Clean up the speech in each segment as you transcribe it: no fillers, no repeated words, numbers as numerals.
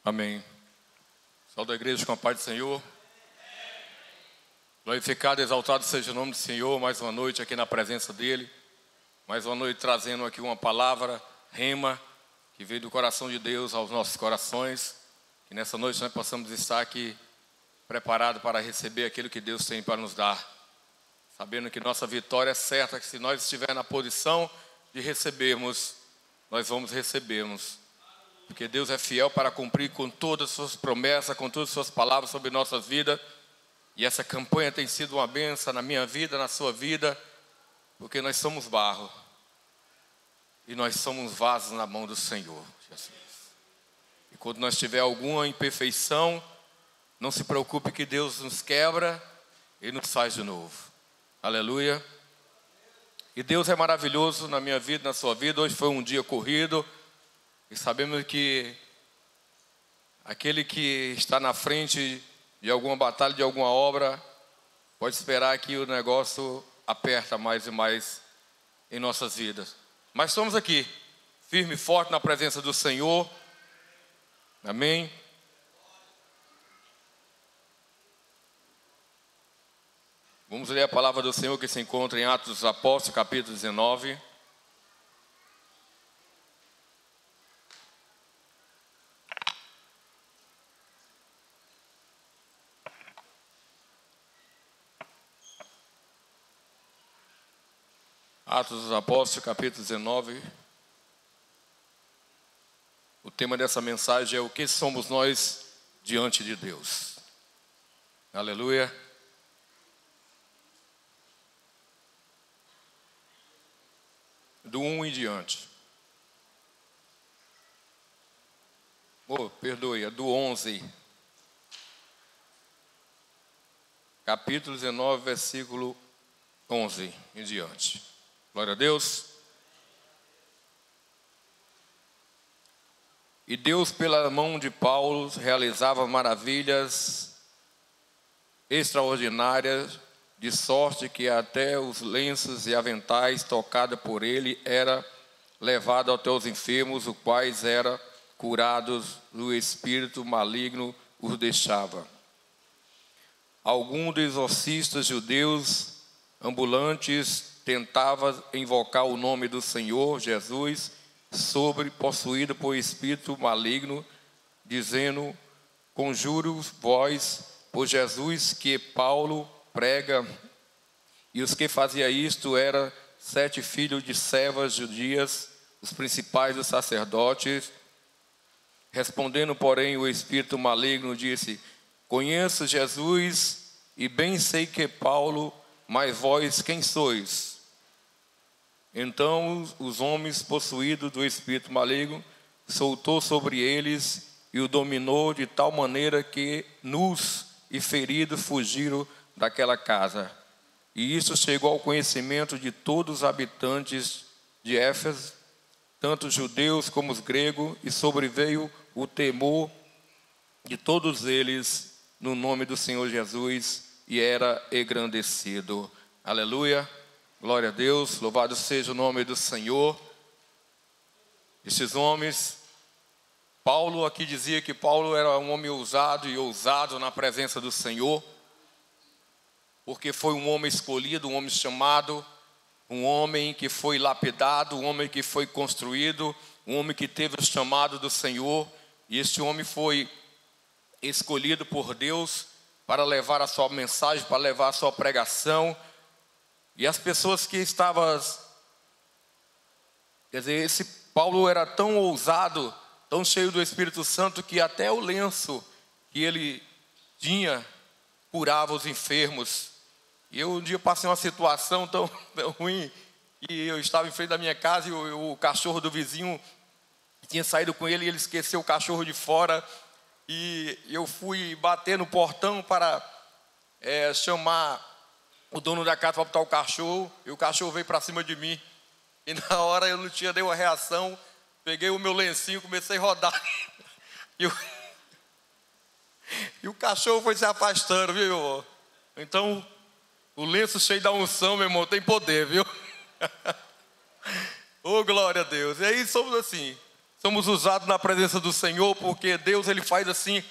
Amém. Saúde a igreja com a paz do Senhor. Glorificado e exaltado seja o nome do Senhor. Mais uma noite aqui na presença dEle. Mais uma noite trazendo aqui uma palavra, rema, que veio do coração de Deus aos nossos corações. Que nessa noite nós possamos estar aqui preparados para receber aquilo que Deus tem para nos dar. Sabendo que nossa vitória é certa, que se nós estivermos na posição de recebermos, nós vamos recebermos. Porque Deus é fiel para cumprir com todas as suas promessas, com todas as suas palavras sobre nossas vidas. E essa campanha tem sido uma bênção na minha vida, na sua vida, porque nós somos barro. E nós somos vasos na mão do Senhor, Jesus. E quando nós tiver alguma imperfeição, não se preocupe que Deus nos quebra e nos faz de novo. Aleluia. E Deus é maravilhoso na minha vida, na sua vida. Hoje foi um dia corrido. E sabemos que aquele que está na frente de alguma batalha, de alguma obra, pode esperar que o negócio aperta mais e mais em nossas vidas. Mas estamos aqui, firme e forte na presença do Senhor. Amém. Vamos ler a palavra do Senhor que se encontra em Atos dos Apóstolos, capítulo 19. Atos dos Apóstolos, capítulo 19. O tema dessa mensagem é: o que somos nós diante de Deus? Aleluia. Do 1 em diante. Perdoe, é do 11. Capítulo 19, versículo 11 em diante. Glória a Deus. E Deus, pela mão de Paulo, realizava maravilhas extraordinárias, de sorte que até os lenços e aventais tocados por ele era levado até os enfermos, os quais eram curados do espírito maligno os deixava. Alguns dos exorcistas judeus ambulantes tentava invocar o nome do Senhor Jesus sobre possuído por espírito maligno, dizendo: conjuro vós por Jesus que Paulo prega. E os que faziam isto eram 7 filhos de servas judias, os principais dos sacerdotes. Respondendo, porém, o espírito maligno disse: conheço Jesus e bem sei que Paulo, mas vós quem sois? Então os homens possuídos do espírito maligno soltou sobre eles e o dominou de tal maneira que nus e feridos fugiram daquela casa. E isso chegou ao conhecimento de todos os habitantes de Éfeso, tanto os judeus como os gregos, e sobreveio o temor de todos eles no nome do Senhor Jesus, e era engrandecido. Aleluia. Glória a Deus, louvado seja o nome do Senhor. Esses homens, Paulo aqui dizia que Paulo era um homem ousado e ousado na presença do Senhor, porque foi um homem escolhido, um homem chamado, um homem que foi lapidado, um homem que foi construído, um homem que teve o chamado do Senhor. E este homem foi escolhido por Deus para levar a sua mensagem, para levar a sua pregação. E as pessoas que estavam, quer dizer, esse Paulo era tão ousado, tão cheio do Espírito Santo, que até o lenço que ele tinha curava os enfermos. E eu um dia passei uma situação tão ruim, que eu estava em frente da minha casa e o cachorro do vizinho tinha saído com ele, e ele esqueceu o cachorro de fora. E eu fui bater no portão para chamar o dono da casa para botar o cachorro, e o cachorro veio para cima de mim. E na hora eu não tinha dado uma reação, peguei o meu lencinho, comecei a rodar. E o cachorro foi se afastando, viu, irmão? Então, o lenço cheio da unção, meu irmão, tem poder, viu? Oh, glória a Deus. E aí somos assim. somos usados na presença do Senhor, porque Deus ele faz assim.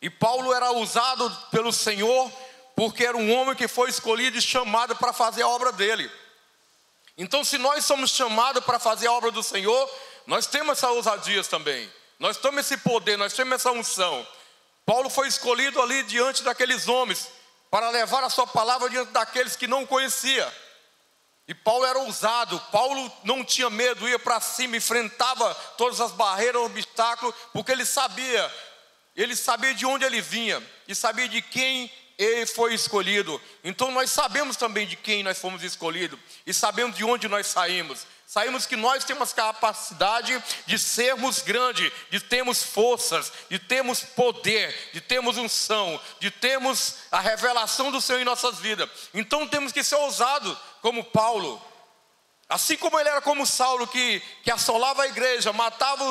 E Paulo era usado pelo Senhor, porque era um homem que foi escolhido e chamado para fazer a obra dele. Então, se nós somos chamados para fazer a obra do Senhor, nós temos essa ousadia também. Nós temos esse poder, nós temos essa unção. Paulo foi escolhido ali diante daqueles homens, para levar a sua palavra diante daqueles que não conhecia. E Paulo era ousado, Paulo não tinha medo, ia para cima, enfrentava todas as barreiras, obstáculos, porque ele sabia de onde ele vinha, e sabia de quem ele foi escolhido. Então nós sabemos também de quem nós fomos escolhidos, e sabemos de onde nós saímos. Sabemos que nós temos capacidade de sermos grandes, de termos forças, de termos poder, de termos unção, de termos a revelação do Senhor em nossas vidas. Então temos que ser ousados como Paulo. Assim como ele era como Saulo, que assolava a igreja, matava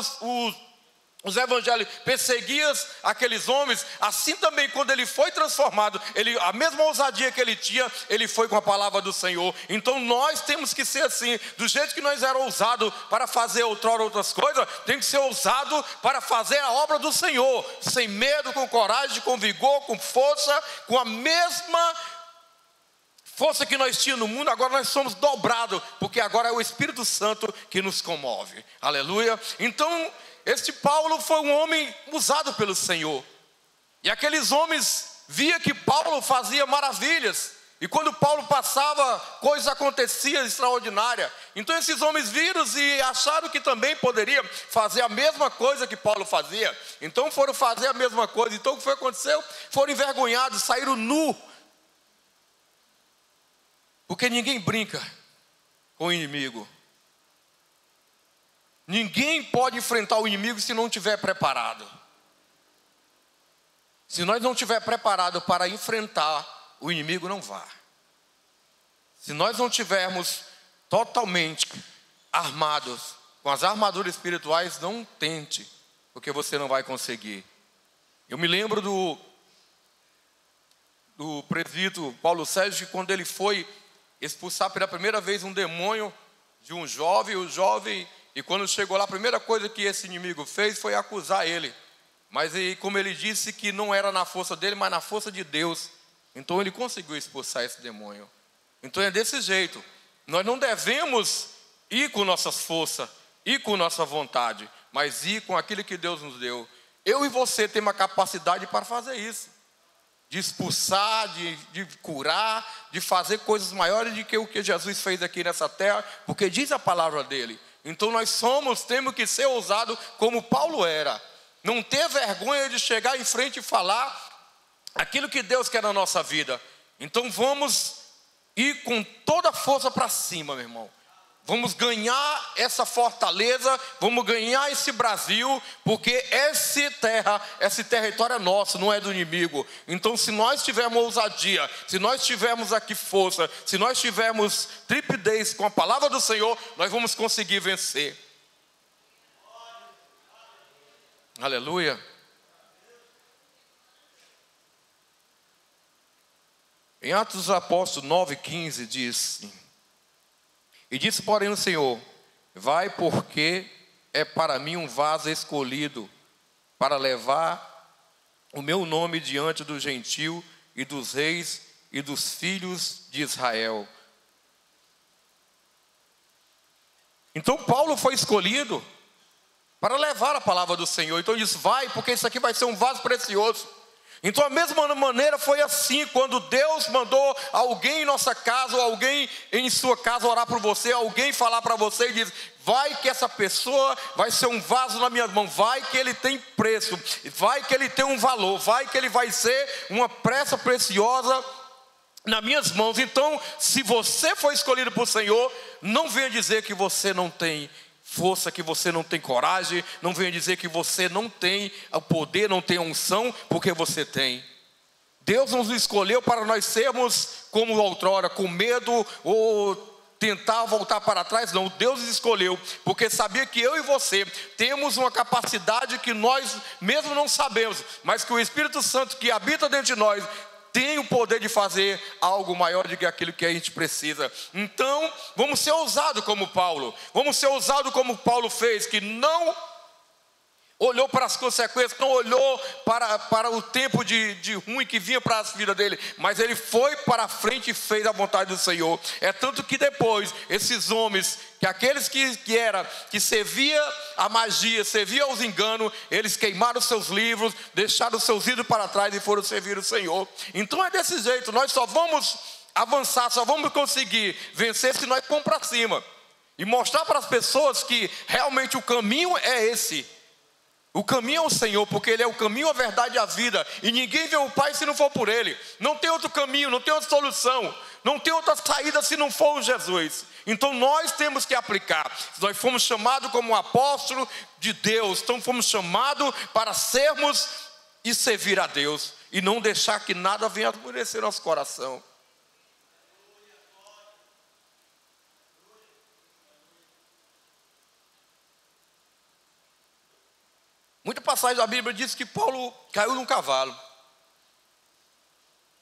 os evangélicos, perseguia aqueles homens. Assim também, quando ele foi transformado, a mesma ousadia que ele tinha, ele foi com a palavra do Senhor. Então nós temos que ser assim, do jeito que nós éramos ousados para fazer outrora outras coisas, tem que ser ousado para fazer a obra do Senhor, sem medo, com coragem, com vigor, com força, com a mesma força que nós tínhamos no mundo. Agora nós somos dobrados, porque agora é o Espírito Santo que nos comove. Aleluia. Então este Paulo foi um homem usado pelo Senhor. E aqueles homens via que Paulo fazia maravilhas. E quando Paulo passava, coisas aconteciam extraordinárias. Então esses homens viram e acharam que também poderia fazer a mesma coisa que Paulo fazia. Então foram fazer a mesma coisa. Então o que foi que aconteceu? Foram envergonhados, saíram nu. Porque ninguém brinca com o inimigo. Ninguém pode enfrentar o inimigo se não estiver preparado. Se nós não estiver preparado para enfrentar, o inimigo não vá. Se nós não estivermos totalmente armados, com as armaduras espirituais, não tente, porque você não vai conseguir. Eu me lembro do presbítero Paulo Sérgio, que quando ele foi expulsar pela primeira vez um demônio de um jovem, e quando chegou lá, a primeira coisa que esse inimigo fez foi acusar ele. Mas como ele disse que não era na força dele, mas na força de Deus, então ele conseguiu expulsar esse demônio. Então é desse jeito. Nós não devemos ir com nossas forças, ir com nossa vontade, mas ir com aquilo que Deus nos deu. Eu e você temos a capacidade para fazer isso. De expulsar, de curar, de fazer coisas maiores do que o que Jesus fez aqui nessa terra, porque diz a palavra dele. Então temos que ser ousados como Paulo era. Não ter vergonha de chegar em frente e falar aquilo que Deus quer na nossa vida. Então vamos ir com toda a força para cima, meu irmão. Vamos ganhar essa fortaleza, vamos ganhar esse Brasil, porque esse território é nosso, não é do inimigo. Então se nós tivermos ousadia, se nós tivermos aqui força, se nós tivermos trepidez com a palavra do Senhor, nós vamos conseguir vencer. Aleluia. Em Atos dos Apóstolos 9:15 diz: e disse, porém, o Senhor: vai, porque é para mim um vaso escolhido para levar o meu nome diante do gentio e dos reis e dos filhos de Israel. Então Paulo foi escolhido para levar a palavra do Senhor. Então ele disse: vai, porque isso aqui vai ser um vaso precioso. Então a mesma maneira foi assim, quando Deus mandou alguém em nossa casa, ou alguém em sua casa orar por você, alguém falar para você e diz: vai que essa pessoa vai ser um vaso na minha mão, vai que ele tem preço, vai que ele tem um valor, vai que ele vai ser uma peça preciosa nas minhas mãos. Então, se você foi escolhido por Senhor, não venha dizer que você não tem força, que você não tem coragem, não venha dizer que você não tem o poder, não tem a unção, porque você tem. Deus nos escolheu para nós sermos como outrora, com medo ou tentar voltar para trás. Não, Deus nos escolheu porque sabia que eu e você temos uma capacidade que nós mesmo não sabemos, mas que o Espírito Santo que habita dentro de nós tem o poder de fazer algo maior do que aquilo que a gente precisa. Então, vamos ser ousados como Paulo. Vamos ser ousados como Paulo fez, que não olhou para as consequências, não olhou para o tempo de ruim que vinha para a vida dele, mas ele foi para a frente e fez a vontade do Senhor. É tanto que depois, esses homens, que aqueles que servia a magia, servia aos enganos, eles queimaram seus livros, deixaram seus ídolos para trás e foram servir o Senhor. Então é desse jeito, nós só vamos avançar, só vamos conseguir vencer se nós formos para cima e mostrar para as pessoas que realmente o caminho é esse. O caminho é o Senhor, porque Ele é o caminho, a verdade e a vida, e ninguém vê o Pai se não for por Ele. Não tem outro caminho, não tem outra solução, não tem outra saída se não for o Jesus. Então nós temos que aplicar. Nós fomos chamados como apóstolo de Deus, então fomos chamados para sermos e servir a Deus, e não deixar que nada venha endurecer nosso coração. Muita passagem da Bíblia diz que Paulo caiu num cavalo.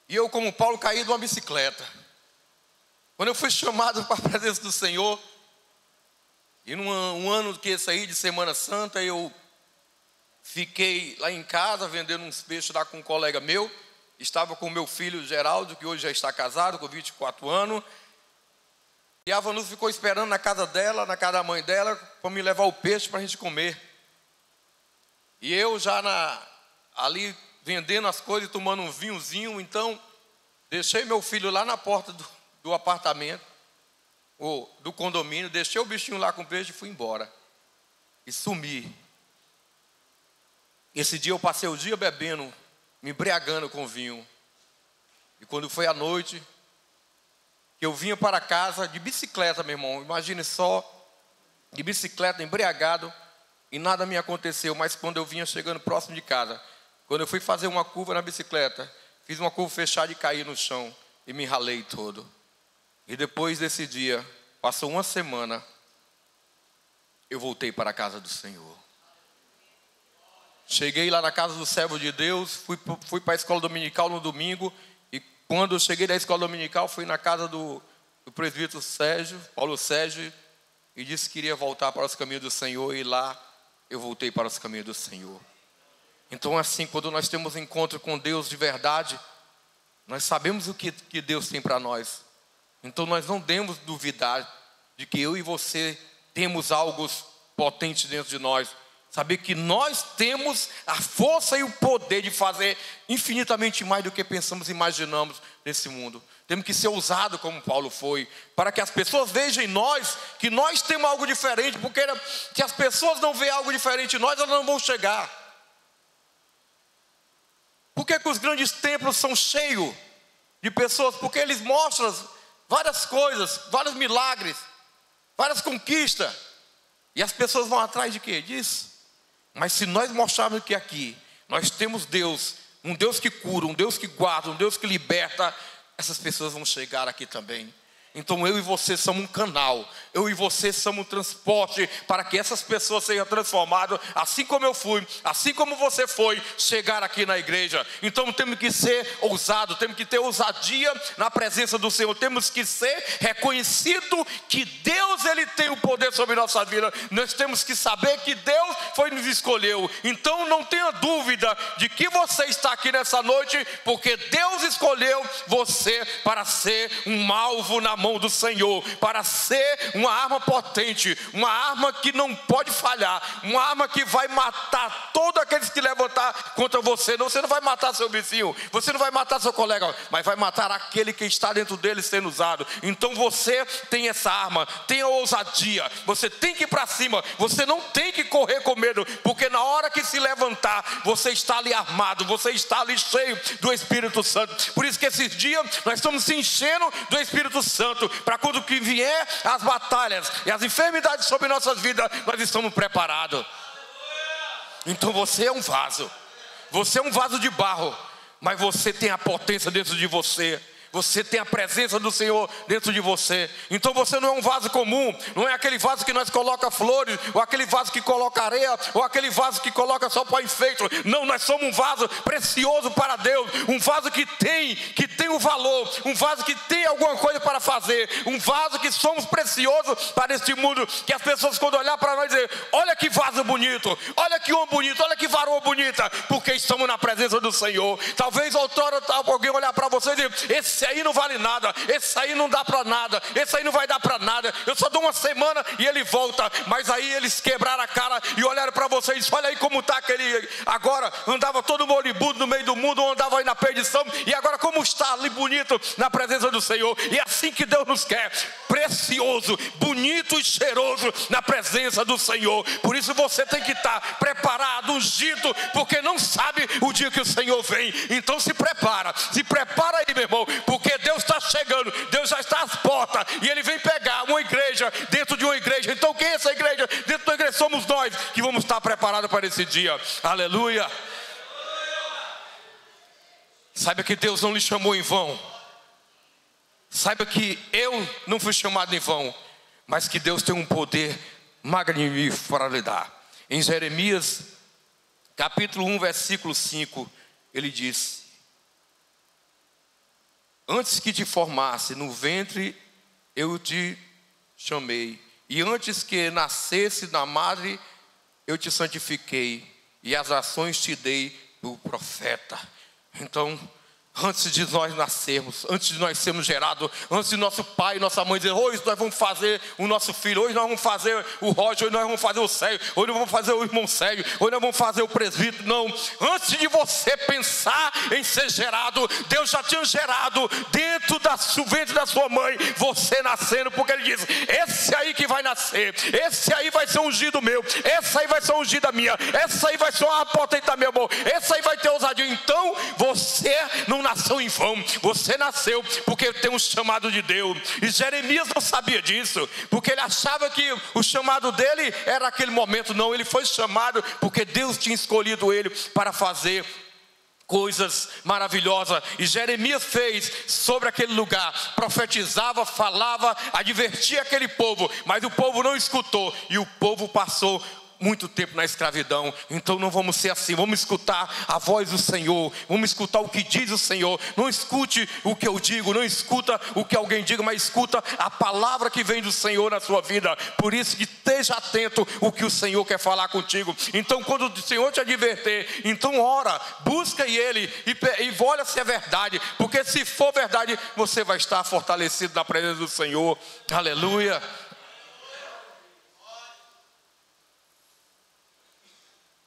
E eu, como Paulo, caí de uma bicicleta. Quando eu fui chamado para a presença do Senhor, e num ano que esse aí de Semana Santa, eu fiquei lá em casa vendendo uns peixes lá com um colega meu. Estava com o meu filho Geraldo, que hoje já está casado, com 24 anos. E a Vanusa ficou esperando na casa dela, na casa da mãe dela, para me levar o peixe para a gente comer. E eu já ali vendendo as coisas, tomando um vinhozinho, então deixei meu filho lá na porta do apartamento, ou do condomínio, deixei o bichinho lá com o peixe e fui embora. E sumi. Esse dia eu passei o dia bebendo, me embriagando com vinho. E quando foi à noite, eu vinha para casa de bicicleta, meu irmão, imagine só, de bicicleta, embriagado, e nada me aconteceu, mas quando eu vinha chegando próximo de casa, quando eu fui fazer uma curva na bicicleta, fiz uma curva fechada e caí no chão, e me ralei todo. E depois desse dia, passou uma semana, eu voltei para a casa do Senhor. Cheguei lá na casa do servo de Deus, fui para a escola dominical no domingo, e quando eu cheguei da escola dominical, fui na casa do presbítero Sérgio, Paulo Sérgio, e disse que iria voltar para os caminhos do Senhor, e lá eu voltei para os caminhos do Senhor. Então assim, quando nós temos encontro com Deus de verdade, nós sabemos o que Deus tem para nós. Então nós não devemos duvidar de que eu e você temos algo potente dentro de nós. Saber que nós temos a força e o poder de fazer infinitamente mais do que pensamos e imaginamos nesse mundo. Temos que ser ousados como Paulo foi, para que as pessoas vejam em nós que nós temos algo diferente, porque se as pessoas não veem algo diferente em nós, elas não vão chegar. Por que os grandes templos são cheios de pessoas? Porque eles mostram várias coisas, vários milagres, várias conquistas, e as pessoas vão atrás de quê? Disso. Mas se nós mostrarmos que aqui nós temos Deus, um Deus que cura, um Deus que guarda, um Deus que liberta, essas pessoas vão chegar aqui também. Então eu e você somos um canal, eu e você somos um transporte para que essas pessoas sejam transformadas, assim como eu fui, assim como você foi, chegar aqui na igreja. Então temos que ser ousados, temos que ter ousadia na presença do Senhor, temos que ser reconhecido que Deus, Ele tem o poder sobre nossa vida. Nós temos que saber que Deus nos escolheu. Então não tenha dúvida de que você está aqui nessa noite, porque Deus escolheu você para ser um alvo na mão do Senhor, para ser uma arma potente, uma arma que não pode falhar, uma arma que vai matar todos aqueles que levantar contra você. Não, você não vai matar seu vizinho, você não vai matar seu colega, mas vai matar aquele que está dentro dele sendo usado. Então você tem essa arma, tenha ousadia, você tem que ir para cima, você não tem que correr com medo, porque na hora que se levantar, você está ali armado, você está ali cheio do Espírito Santo. Por isso que esses dias nós estamos se enchendo do Espírito Santo, para quando que vier as batalhas e as enfermidades sobre nossas vidas, nós estamos preparados. Então você é um vaso, você é um vaso de barro, mas você tem a potência dentro de você. Você tem a presença do Senhor dentro de você. Então você não é um vaso comum. Não é aquele vaso que nós coloca flores, ou aquele vaso que coloca areia, ou aquele vaso que coloca só para enfeite. Não, nós somos um vaso precioso para Deus. Um vaso que tem o valor. Um vaso que tem alguma coisa para fazer. Um vaso que somos preciosos para este mundo. Que as pessoas quando olhar para nós dizem: olha que vaso bonito, olha que homem bonito, olha que varoa bonita. Porque estamos na presença do Senhor. Talvez outrora alguém olhar para você e dizer: esse aí não vale nada, esse aí não dá para nada, esse aí não vai dar para nada, eu só dou uma semana e ele volta. Mas aí eles quebraram a cara e olharam para vocês: olha aí como está aquele, agora andava todo moribundo no meio do mundo, andava aí na perdição, e agora como está ali bonito na presença do Senhor. E é assim que Deus nos quer, precioso, bonito e cheiroso na presença do Senhor. Por isso você tem que estar preparado, ungido, porque não sabe o dia que o Senhor vem. Então se prepara aí, meu irmão, porque Deus está chegando, Deus já está às portas, e Ele vem pegar uma igreja dentro de uma igreja. Então quem é essa igreja? Dentro da igreja somos nós que vamos estar preparados para esse dia. Aleluia. Saiba que Deus não lhe chamou em vão. Saiba que eu não fui chamado em vão, mas que Deus tem um poder magnífico para lhe dar. Em Jeremias capítulo 1 versículo 5, ele diz: antes que te formasse no ventre, eu te chamei. E antes que nascesse na madre, eu te santifiquei. E as ações te dei por profeta. Então, antes de nós nascermos, antes de nós sermos gerados, antes de nosso pai e nossa mãe dizer: hoje nós vamos fazer o nosso filho, hoje nós vamos fazer o Roger, hoje nós vamos fazer o Sérgio, hoje nós vamos fazer o irmão Sérgio, hoje nós vamos fazer o presbítero. Não, antes de você pensar em ser gerado, Deus já tinha gerado dentro do ventre da sua mãe, você nascendo, porque Ele diz: esse aí que vai nascer, esse aí vai ser ungido meu, essa aí vai ser ungida minha, essa aí vai ser uma potente da minha mão, essa aí vai ter ousadia. Então você não nasceu em vão, você nasceu porque tem um chamado de Deus. E Jeremias não sabia disso, porque ele achava que o chamado dele era aquele momento. Não, ele foi chamado porque Deus tinha escolhido ele para fazer coisas maravilhosas. E Jeremias fez sobre aquele lugar, profetizava, falava, advertia aquele povo, mas o povo não escutou, e o povo passou muito tempo na escravidão. Então não vamos ser assim. Vamos escutar a voz do Senhor, vamos escutar o que diz o Senhor. Não escute o que eu digo, não escuta o que alguém diga, mas escuta a palavra que vem do Senhor na sua vida. Por isso que esteja atento o que o Senhor quer falar contigo. Então quando o Senhor te adverter, então ora, busca Ele e olha se é verdade, porque se for verdade, você vai estar fortalecido na presença do Senhor. Aleluia.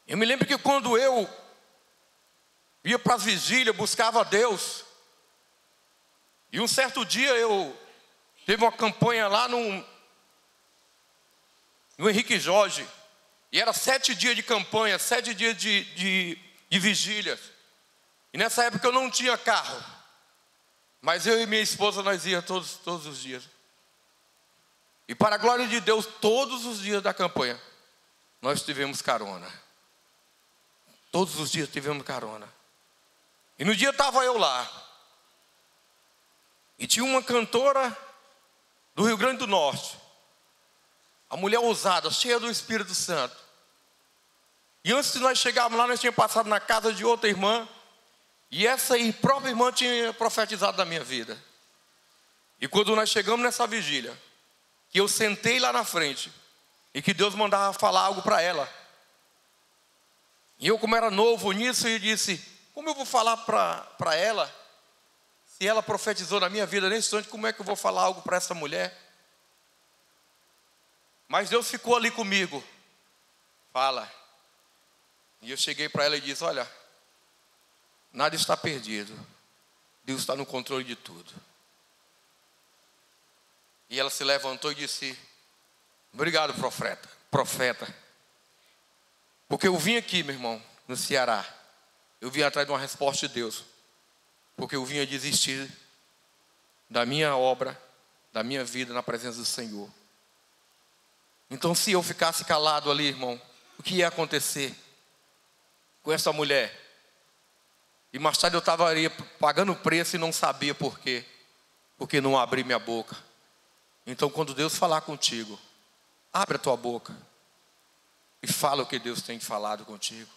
Eu me lembro que quando eu ia para as vigílias, buscava a Deus, e um certo dia eu teve uma campanha lá no Henrique Jorge, e era 7 dias de campanha, 7 dias de vigília. E nessa época eu não tinha carro, mas eu e minha esposa nós íamos todos os dias. E para a glória de Deus, todos os dias da campanha nós tivemos carona. Todos os dias tivemos carona. E no dia estava eu lá, e tinha uma cantora do Rio Grande do Norte, a mulher ousada, cheia do Espírito Santo. E antes de nós chegarmos lá, nós tínhamos passado na casa de outra irmã, e essa própria irmã tinha profetizado na minha vida. E quando nós chegamos nessa vigília, que eu sentei lá na frente, e que Deus mandava falar algo para ela, e eu, como era novo nisso, eu disse: como eu vou falar para ela, se ela profetizou na minha vida nesse instante, como é que eu vou falar algo para essa mulher? Mas Deus ficou ali comigo. Fala. E eu cheguei para ela e disse: olha, nada está perdido, Deus está no controle de tudo. E ela se levantou e disse: obrigado, profeta. Porque eu vim aqui, meu irmão, no Ceará, eu vim atrás de uma resposta de Deus, porque eu vinha desistir da minha obra, da minha vida na presença do Senhor. Então se eu ficasse calado ali, irmão, o que ia acontecer com essa mulher? E mais tarde eu estava ali pagando preço e não sabia por quê. porque não abri minha boca. Então, quando Deus falar contigo, abre a tua boca e fala o que Deus tem falado contigo.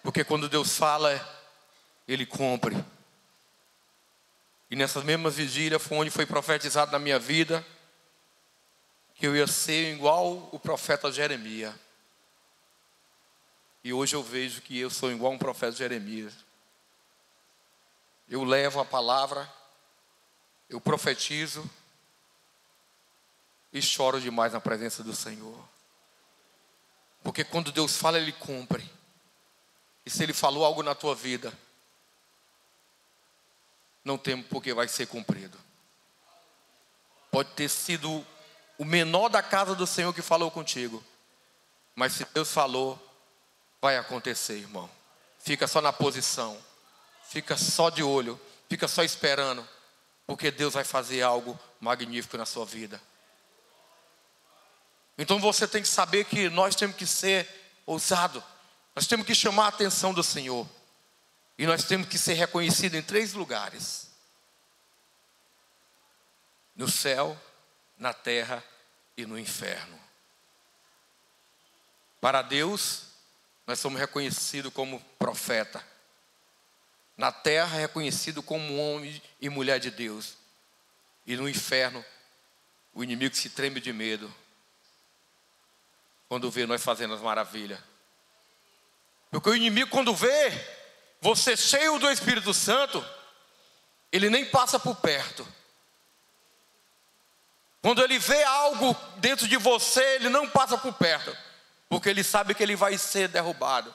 Porque quando Deus fala, Ele cumpre. E nessas mesmas vigílias foi onde foi profetizado na minha vida que eu ia ser igual o profeta Jeremias. E hoje eu vejo que eu sou igual um profeta Jeremias. Eu levo a palavra, eu profetizo e choro demais na presença do Senhor. Porque quando Deus fala, Ele cumpre. E se Ele falou algo na tua vida, não temo porque vai ser cumprido. Pode ter sido o menor da casa do Senhor que falou contigo, mas se Deus falou, vai acontecer, irmão. Fica só na posição, fica só de olho, fica só esperando, porque Deus vai fazer algo magnífico na sua vida. Então você tem que saber que nós temos que ser ousados, nós temos que chamar a atenção do Senhor, e nós temos que ser reconhecidos em 3 lugares: no céu, na terra e no inferno. Para Deus, nós somos reconhecidos como profeta. Na terra, reconhecido como homem e mulher de Deus. E no inferno, o inimigo se treme de medo quando vê nós fazendo as maravilhas. Porque o inimigo, quando vê você cheio do Espírito Santo, ele nem passa por perto. Quando ele vê algo dentro de você, ele não passa por perto, porque ele sabe que ele vai ser derrubado.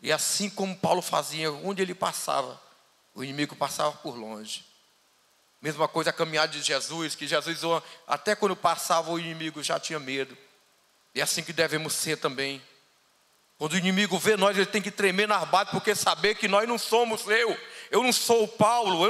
E assim como Paulo fazia, onde ele passava, o inimigo passava por longe. Mesma coisa a caminhada de Jesus, que Jesus, até quando passava, o inimigo já tinha medo. E é assim que devemos ser também. Quando o inimigo vê nós, ele tem que tremer nas bases, porque saber que nós não somos eu não sou Paulo,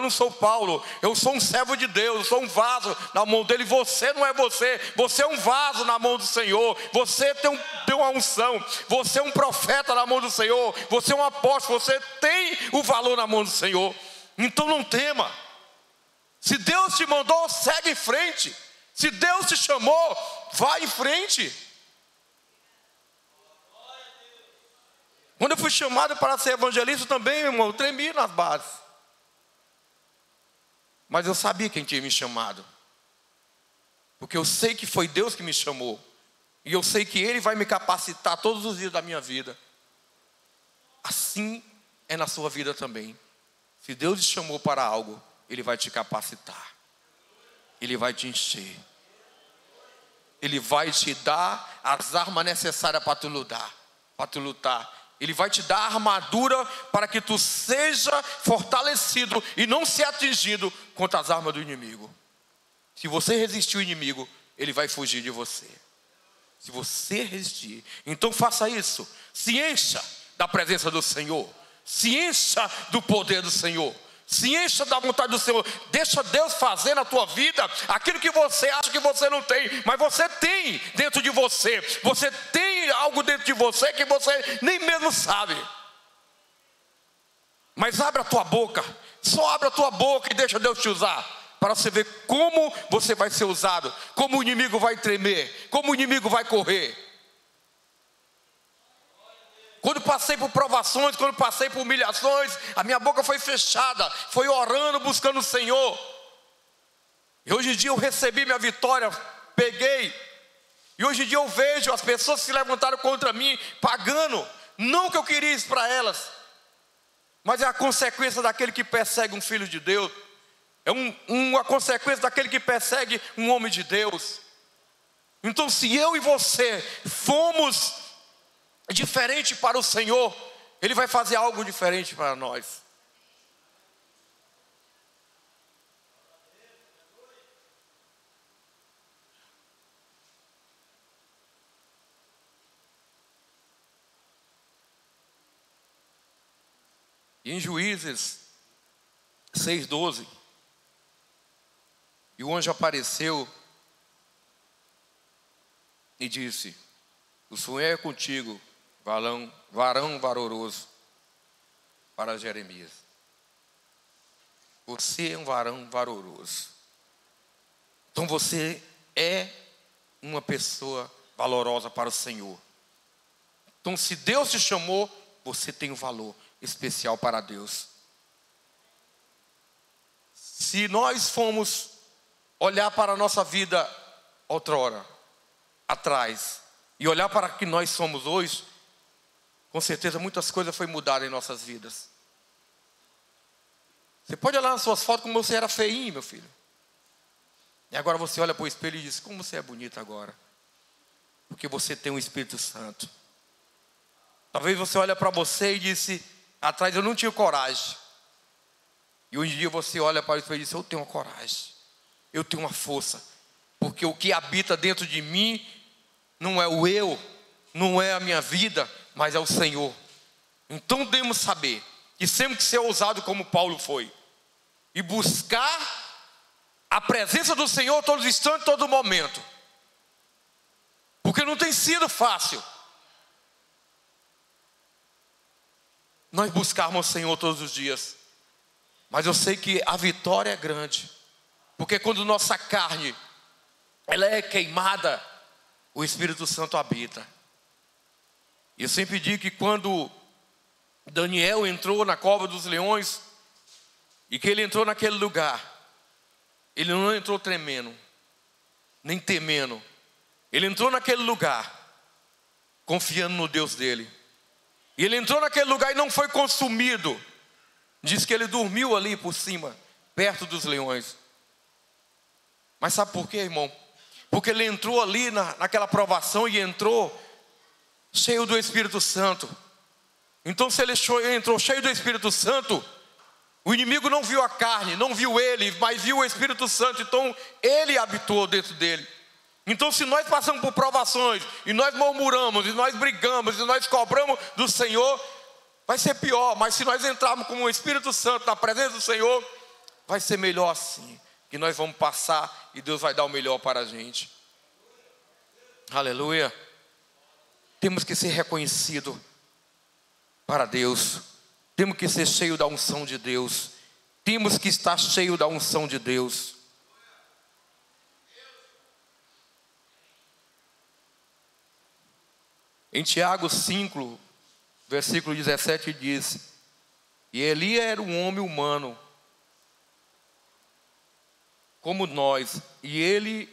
eu sou um servo de Deus, eu sou um vaso na mão dele. Você não é você é um vaso na mão do Senhor, você tem uma unção, você é um profeta na mão do Senhor, você é um apóstolo, você tem o valor na mão do Senhor. Então não tema. Se Deus te mandou, segue em frente. Se Deus te chamou, vai em frente. Quando eu fui chamado para ser evangelista também, meu irmão, eu tremi nas bases. Mas eu sabia quem tinha me chamado. Porque eu sei que foi Deus que me chamou. E eu sei que Ele vai me capacitar todos os dias da minha vida. Assim é na sua vida também. Se Deus te chamou para algo, Ele vai te capacitar. Ele vai te encher. Ele vai te dar as armas necessárias para tu lutar. Ele vai te dar a armadura para que tu seja fortalecido e não se atingido contra as armas do inimigo. Se você resistir ao inimigo, ele vai fugir de você. Se você resistir, então faça isso. Se encha da presença do Senhor. Se encha do poder do Senhor. Se encha da vontade do Senhor. Deixa Deus fazer na tua vida aquilo que você acha que você não tem, mas você tem dentro de você. Você tem algo dentro de você que você nem mesmo sabe. Mas abre a tua boca. Só abre a tua boca e deixa Deus te usar, para você ver como você vai ser usado, como o inimigo vai tremer, como o inimigo vai correr. Quando passei por provações, quando passei por humilhações, a minha boca foi fechada, foi orando, buscando o Senhor. E hoje em dia eu recebi minha vitória, peguei. E hoje em dia eu vejo as pessoas que se levantaram contra mim, pagando. Não que eu queria isso para elas, mas é a consequência daquele que persegue um filho de Deus. É uma consequência daquele que persegue um homem de Deus. Então se eu e você fomos diferente para o Senhor, Ele vai fazer algo diferente para nós. E em Juízes 6:12, e o anjo apareceu e disse: o Senhor é contigo, varão valoroso, para Jeremias. Você é um varão valoroso. Então você é uma pessoa valorosa para o Senhor. Então se Deus te chamou, você tem um valor especial para Deus. Se nós formos olhar para a nossa vida outrora, atrás, e olhar para o que nós somos hoje, com certeza muitas coisas foram mudadas em nossas vidas. Você pode olhar nas suas fotos como você era feinho, meu filho. E agora você olha para o espelho e diz, como você é bonito agora. Porque você tem o Espírito Santo. Talvez você olhe para você e disse, atrás eu não tinha coragem. E hoje em dia você olha para o espelho e diz, eu tenho uma coragem. Eu tenho uma força. Porque o que habita dentro de mim não é o eu, não é a minha vida, mas é o Senhor. Então devemos saber que temos que ser ousados como Paulo foi. E buscar a presença do Senhor todos os instantes, todo momento. Porque não tem sido fácil nós buscarmos o Senhor todos os dias. Mas eu sei que a vitória é grande. Porque quando nossa carne ela é queimada, o Espírito Santo habita. Eu sempre digo que quando Daniel entrou na cova dos leões, e que ele entrou naquele lugar, ele não entrou tremendo, nem temendo. Ele entrou naquele lugar, confiando no Deus dele. E ele entrou naquele lugar e não foi consumido. Diz que ele dormiu ali por cima, perto dos leões. Mas sabe por quê, irmão? Porque ele entrou ali naquela provação e entrou cheio do Espírito Santo. Então se ele entrou cheio do Espírito Santo, o inimigo não viu a carne, não viu ele, mas viu o Espírito Santo. Então ele habitou dentro dele. Então se nós passamos por provações, e nós murmuramos, e nós brigamos, e nós cobramos do Senhor, vai ser pior. Mas se nós entrarmos com o Espírito Santo na presença do Senhor, vai ser melhor assim. Que nós vamos passar e Deus vai dar o melhor para a gente. Aleluia. Temos que ser reconhecidos para Deus. Temos que ser cheios da unção de Deus. Temos que estar cheios da unção de Deus. Em Tiago 5, versículo 17 diz: e Eli era um homem humano, como nós, e ele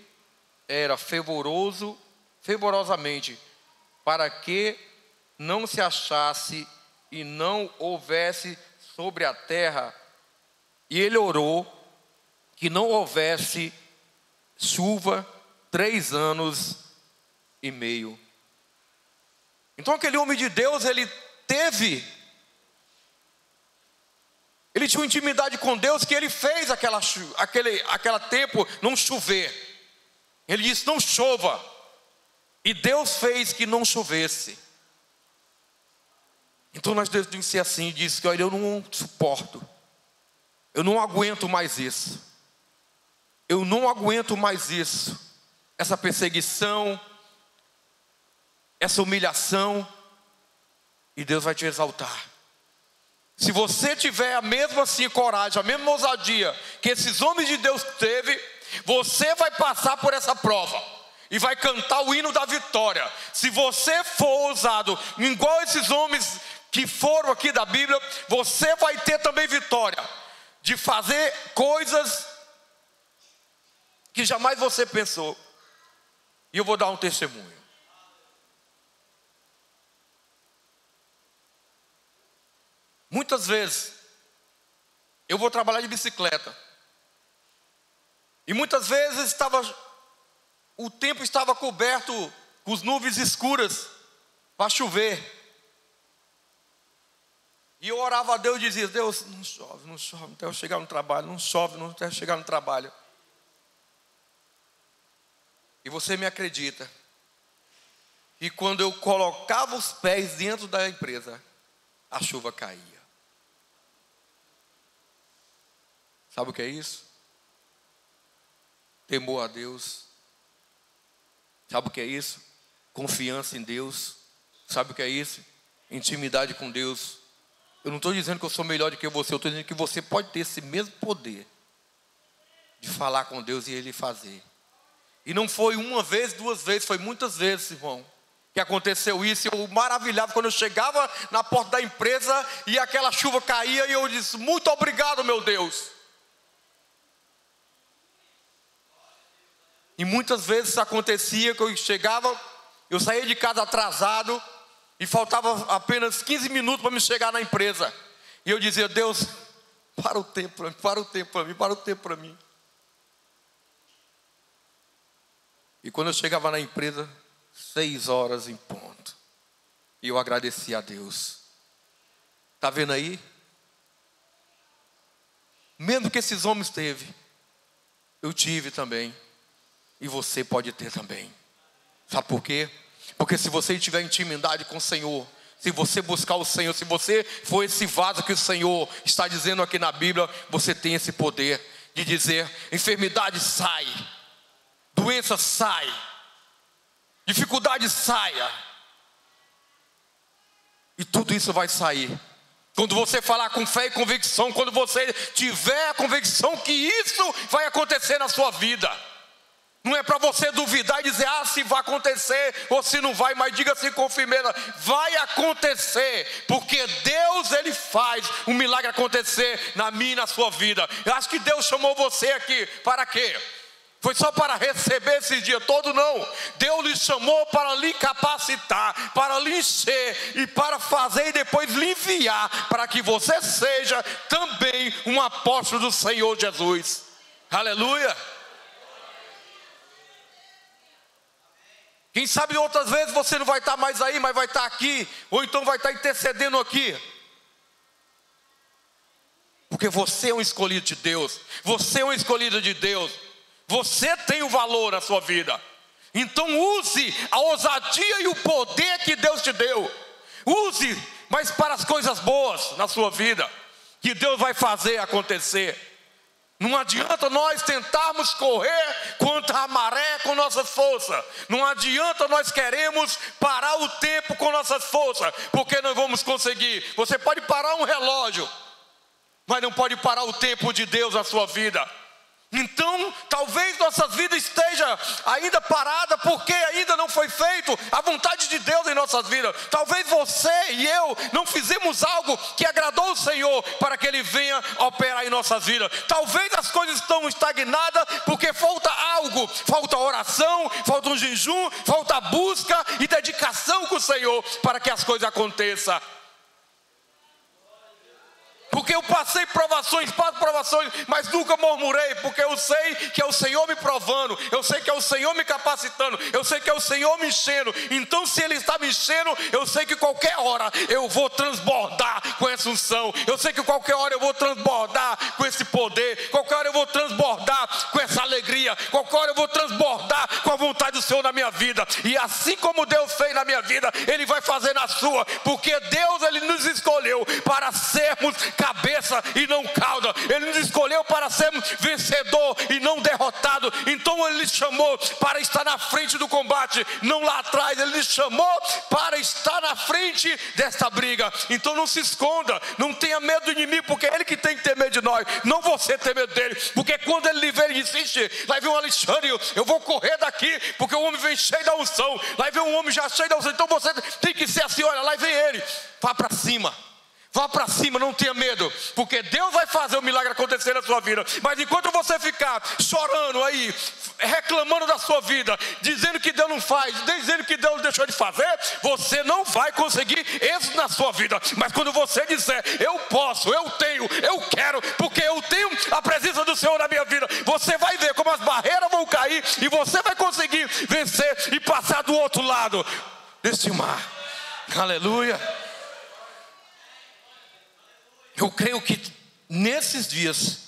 era fervorosamente, para que não se achasse e não houvesse sobre a terra. E ele orou que não houvesse chuva 3 anos e meio. Então aquele homem de Deus, ele tinha uma intimidade com Deus, que ele fez aquela tempo não chover. Ele disse, não chova. E Deus fez que não chovesse. Então nós devemos ser assim, diz que olha, eu não suporto. Eu não aguento mais isso. Eu não aguento mais isso. Essa perseguição, essa humilhação. E Deus vai te exaltar. Se você tiver a mesma assim coragem, a mesma ousadia que esses homens de Deus teve, você vai passar por essa prova e vai cantar o hino da vitória. Se você for ousado, igual esses homens que foram aqui da Bíblia, você vai ter também vitória de fazer coisas que jamais você pensou. E eu vou dar um testemunho. Muitas vezes eu vou trabalhar de bicicleta, e muitas vezes o tempo estava coberto com as nuvens escuras para chover. E eu orava a Deus e dizia, Deus, não chove, não chove, até eu chegar no trabalho, não chove, não até eu chegar no trabalho. E você me acredita que quando eu colocava os pés dentro da empresa, a chuva caía. Sabe o que é isso? Temor a Deus. Sabe o que é isso? Confiança em Deus. Sabe o que é isso? Intimidade com Deus. Eu não estou dizendo que eu sou melhor do que você, eu estou dizendo que você pode ter esse mesmo poder de falar com Deus e Ele fazer. E não foi uma vez, duas vezes, foi muitas vezes, irmão, que aconteceu isso. Eu maravilhava quando eu chegava na porta da empresa e aquela chuva caía e eu disse: muito obrigado, meu Deus. E muitas vezes isso acontecia, que eu chegava, eu saía de casa atrasado e faltava apenas 15 minutos para me chegar na empresa. E eu dizia: Deus, para o tempo para mim, para o tempo para mim, para o tempo para mim. E quando eu chegava na empresa, 6 horas em ponto, e eu agradecia a Deus. Está vendo aí? Mesmo que esses homens teve, eu tive também. E você pode ter também. Sabe por quê? Porque se você tiver intimidade com o Senhor, se você buscar o Senhor, se você for esse vaso que o Senhor está dizendo aqui na Bíblia, você tem esse poder de dizer: enfermidade sai, doença sai, dificuldade saia. E tudo isso vai sair quando você falar com fé e convicção, quando você tiver a convicção que isso vai acontecer na sua vida. Não é para você duvidar e dizer: ah, se vai acontecer ou se não vai, mas diga assim com firmeza: vai acontecer, porque Deus, Ele faz um milagre acontecer na minha e na sua vida. Eu acho que Deus chamou você aqui para quê? Foi só para receber esse dia todo? Não. Deus lhe chamou para lhe capacitar, para lhe encher e para fazer e depois lhe enviar, para que você seja também um apóstolo do Senhor Jesus. Aleluia. Quem sabe outras vezes você não vai estar mais aí, mas vai estar aqui, ou então vai estar intercedendo aqui. Porque você é um escolhido de Deus, você é um escolhido de Deus, você tem o valor na sua vida. Então use a ousadia e o poder que Deus te deu. Use, mas para as coisas boas na sua vida, que Deus vai fazer acontecer. Não adianta nós tentarmos correr contra a maré com nossas forças. Não adianta nós queremos parar o tempo com nossas forças, porque não vamos conseguir. Você pode parar um relógio, mas não pode parar o tempo de Deus na sua vida. Então, talvez nossa vida esteja ainda parada, porque ainda não foi feito a vontade de Deus em nossas vidas. Talvez você e eu não fizemos algo que agradou o Senhor para que Ele venha operar em nossas vidas. Talvez as coisas estão estagnadas porque falta algo, falta oração, falta um jejum, falta busca e dedicação com o Senhor para que as coisas aconteçam. Porque eu passei provações, passo provações, mas nunca murmurei, porque eu sei que é o Senhor me provando, eu sei que é o Senhor me capacitando, eu sei que é o Senhor me enchendo. Então se Ele está me enchendo, eu sei que qualquer hora eu vou transbordar com essa unção. Eu sei que qualquer hora eu vou transbordar com esse poder, qualquer hora eu vou transbordar com essa alegria, qualquer hora eu vou transbordar com a vontade do Senhor na minha vida. E assim como Deus fez na minha vida, Ele vai fazer na sua, porque Deus, Ele nos escolheu para sermos cabeça e não cauda. Ele nos escolheu para sermos vencedor e não derrotado. Então Ele nos chamou para estar na frente do combate, não lá atrás. Ele nos chamou para estar na frente desta briga. Então não se esconda, não tenha medo do inimigo, porque é ele que tem que ter medo de nós, não você ter medo dele. Porque quando ele lhe vê, ele insiste: lá vem um Alexandre, eu vou correr daqui, porque o homem vem cheio da unção. Lá vem um homem já cheio da unção. Então você tem que ser assim: olha, lá vem ele, vá para cima. Vá para cima, não tenha medo, porque Deus vai fazer o milagre acontecer na sua vida. Mas enquanto você ficar chorando aí, reclamando da sua vida, dizendo que Deus não faz, dizendo que Deus deixou de fazer, você não vai conseguir isso na sua vida. Mas quando você disser: eu posso, eu tenho, eu quero, porque eu tenho a presença do Senhor na minha vida, você vai ver como as barreiras vão cair e você vai conseguir vencer e passar do outro lado desse mar. Aleluia. Eu creio que nesses dias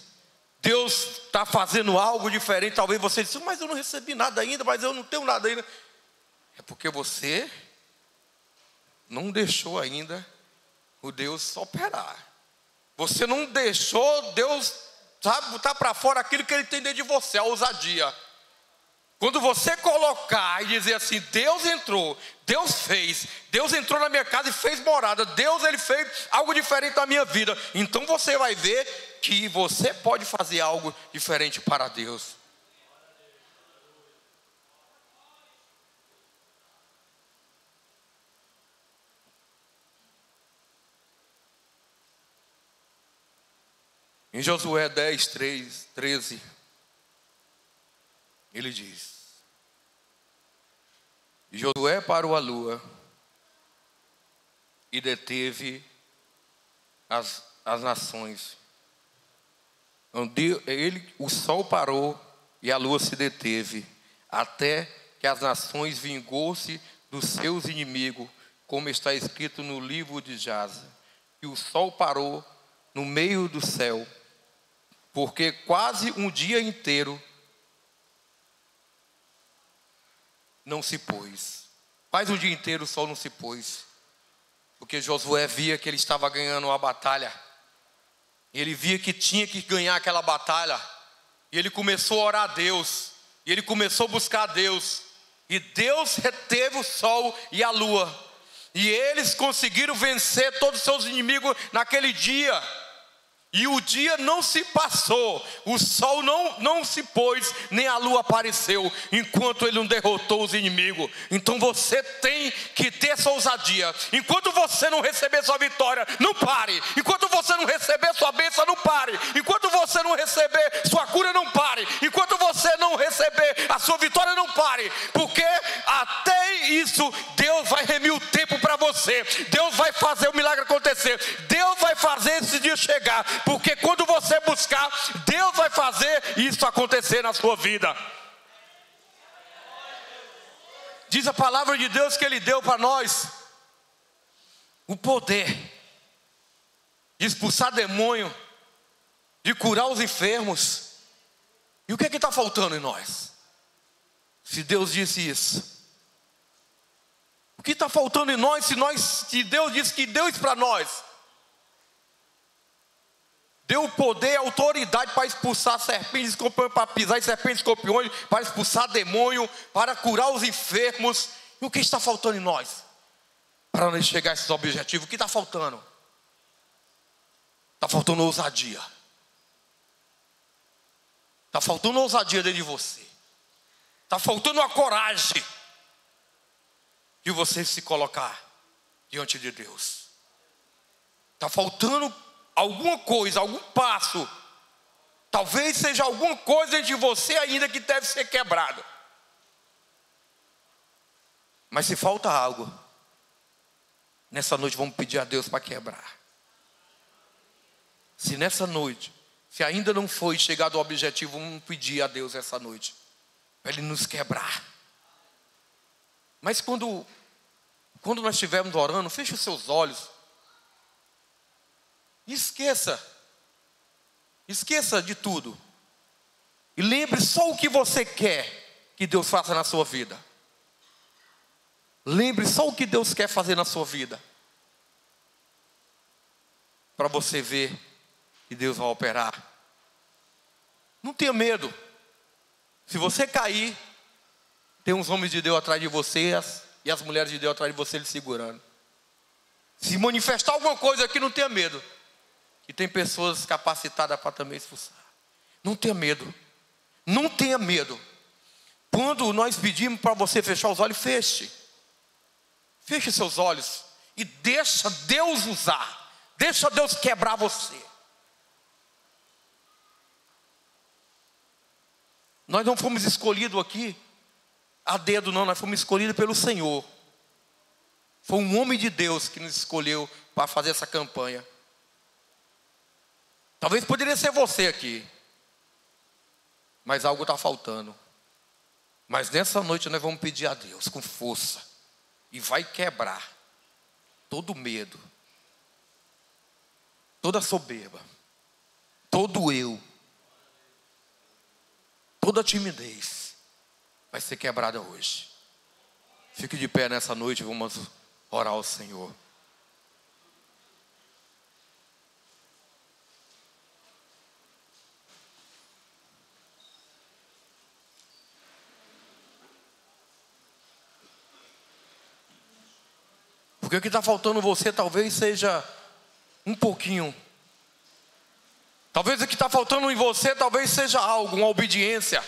Deus está fazendo algo diferente. Talvez você disse: mas eu não recebi nada ainda, mas eu não tenho nada ainda. É porque você não deixou ainda o Deus operar. Você não deixou Deus, sabe, botar para fora aquilo que Ele tem dentro de você, a ousadia. Quando você colocar e dizer assim, Deus entrou, Deus fez, Deus entrou na minha casa e fez morada, Deus ele fez algo diferente na minha vida, então você vai ver que você pode fazer algo diferente para Deus. Em Josué 10, 13, ele diz: e Josué parou a lua e deteve as nações. O sol parou e a lua se deteve, até que as nações vingou-se dos seus inimigos, como está escrito no livro de Jasar. E o sol parou no meio do céu, porque quase um dia inteiro não se pôs. Quase um dia inteiro o sol não se pôs, porque Josué via que ele estava ganhando uma batalha, e ele via que tinha que ganhar aquela batalha, e ele começou a orar a Deus, e ele começou a buscar a Deus, e Deus reteve o sol e a lua, e eles conseguiram vencer todos os seus inimigos naquele dia. E o dia não se passou, o sol não se pôs, nem a lua apareceu, enquanto ele não derrotou os inimigos. Então você tem que ter essa ousadia. Enquanto você não receber sua vitória, não pare. Enquanto você não receber sua bênção, não pare. Enquanto você não receber sua cura, não pare. Enquanto você não receber a sua vitória, não pare. Porque até isso, Deus vai remir o tempo para você. Deus vai fazer o milagre acontecer. Deus vai fazer esse dia chegar. Porque quando você buscar, Deus vai fazer isso acontecer na sua vida. Diz a palavra de Deus que Ele deu para nós o poder de expulsar demônio, de curar os enfermos. E o que é que está faltando em nós? Se Deus disse isso, o que está faltando em nós se Deus disse que deu isso para nós? Deu poder e autoridade para expulsar serpentes, escorpiões, para pisar em serpentes, escorpiões, para expulsar demônio, para curar os enfermos. E o que está faltando em nós? Para nós chegar a esses objetivos, o que está faltando? Está faltando ousadia. Está faltando ousadia dentro de você. Está faltando a coragem de você se colocar diante de Deus. Está faltando alguma coisa, algum passo. Talvez seja alguma coisa dentro de você ainda que deve ser quebrada. Mas se falta algo, nessa noite vamos pedir a Deus para quebrar. Se nessa noite, se ainda não foi chegado ao objetivo, vamos pedir a Deus essa noite para Ele nos quebrar. Mas quando nós estivermos orando, feche os seus olhos. Esqueça de tudo. E lembre só o que você quer que Deus faça na sua vida. Lembre só o que Deus quer fazer na sua vida. Para você ver que Deus vai operar. Não tenha medo. Se você cair, tem uns homens de Deus atrás de você e as mulheres de Deus atrás de você lhe segurando. Se manifestar alguma coisa aqui, não tenha medo. E tem pessoas capacitadas para também expulsar. Não tenha medo. Não tenha medo. Quando nós pedimos para você fechar os olhos, feche. Feche seus olhos. E deixa Deus usar. Deixa Deus quebrar você. Nós não fomos escolhidos aqui a dedo, não. Nós fomos escolhidos pelo Senhor. Foi um homem de Deus que nos escolheu para fazer essa campanha. Talvez poderia ser você aqui, mas algo está faltando. Mas nessa noite nós vamos pedir a Deus com força, e vai quebrar todo medo, toda soberba, todo eu, toda timidez, vai ser quebrada hoje. Fique de pé nessa noite, vamos orar ao Senhor. Porque o que está faltando você talvez seja um pouquinho. Talvez o que está faltando em você talvez seja algo, uma obediência.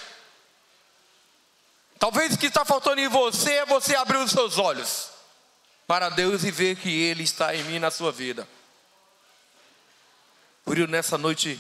Talvez o que está faltando em você é você abrir os seus olhos para Deus e ver que Ele está em mim, na sua vida. Por isso nessa noite